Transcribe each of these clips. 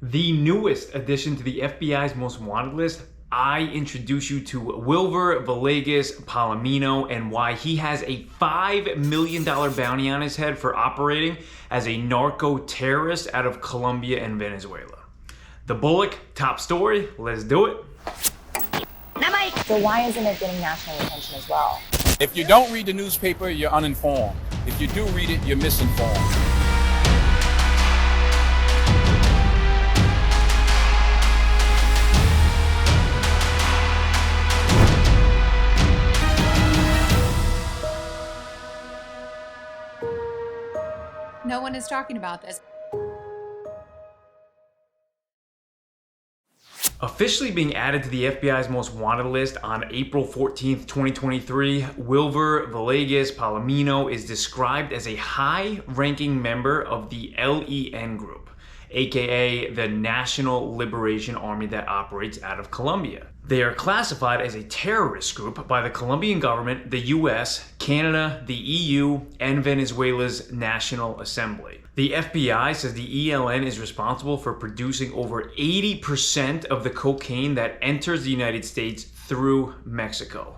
The newest addition to the FBI's most wanted list, I introduce you to Wilver Villegas-Palomino and why he has a $5 million bounty on his head for operating as a narco-terrorist out of Colombia and Venezuela. The Bullock, top story, let's do it. So why isn't it getting national attention as well? If you don't read the newspaper, you're uninformed. If you do read it, you're misinformed. No one is talking about this. Officially being added to the FBI's most wanted list on April 14th, 2023, Wilbur Villegas-Palomino is described as a high-ranking member of the LEN group, aka the National Liberation Army that operates out of Colombia. They are classified as a terrorist group by the Colombian government, the US, Canada, the EU, and Venezuela's National Assembly. The FBI says the ELN is responsible for producing over 80% of the cocaine that enters the United States through Mexico.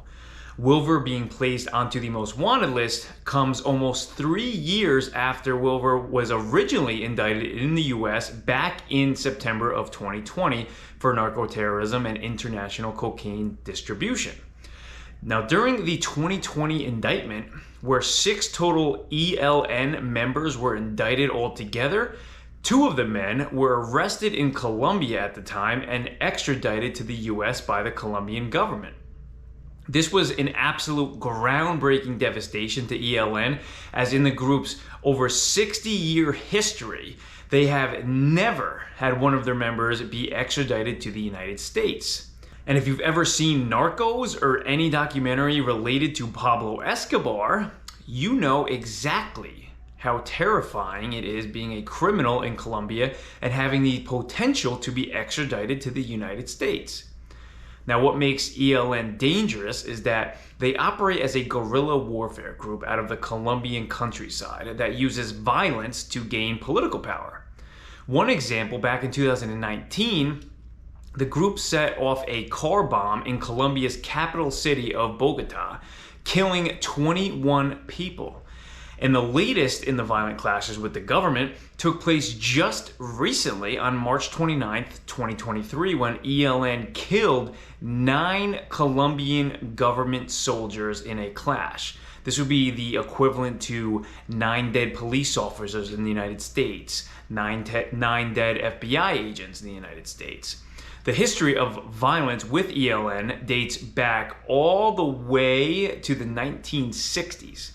Wilver being placed onto the most wanted list comes almost 3 years after Wilver was originally indicted in the US back in September of 2020 for narcoterrorism and international cocaine distribution. Now, during the 2020 indictment, where 6 total ELN members were indicted altogether, 2 of the men were arrested in Colombia at the time and extradited to the US by the Colombian government. This was an absolute groundbreaking devastation to ELN, as in the group's over 60-year history, they have never had one of their members be extradited to the United States. And if you've ever seen Narcos or any documentary related to Pablo Escobar, you know exactly how terrifying it is being a criminal in Colombia and having the potential to be extradited to the United States. Now, what makes ELN dangerous is that they operate as a guerrilla warfare group out of the Colombian countryside that uses violence to gain political power. One example, back in 2019, the group set off a car bomb in Colombia's capital city of Bogota, killing 21 people. And the latest in the violent clashes with the government took place just recently on March 29th, 2023, when ELN killed 9 Colombian government soldiers in a clash. This would be the equivalent to 9 dead police officers in the United States, 9 dead FBI agents in the United States. The history of violence with ELN dates back all the way to the 1960s.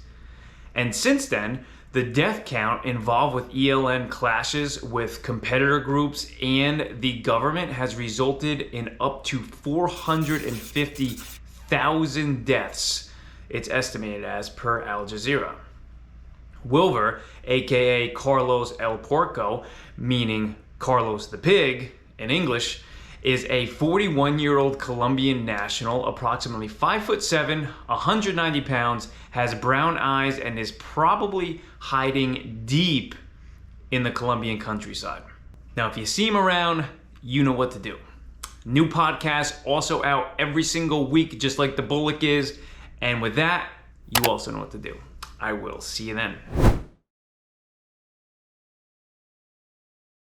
And since then, the death count involved with ELN clashes with competitor groups and the government has resulted in up to 450,000 deaths, it's estimated as, per Al Jazeera. Wilver, aka Carlos El Porco, meaning Carlos the Pig in English, is a 41-year-old Colombian national, approximately 5'7", 190 pounds, has brown eyes, and is probably hiding deep in the Colombian countryside. Now, if you see him around, you know what to do. New podcast also out every single week, just like the Bullock is. And with that, you also know what to do. I will see you then.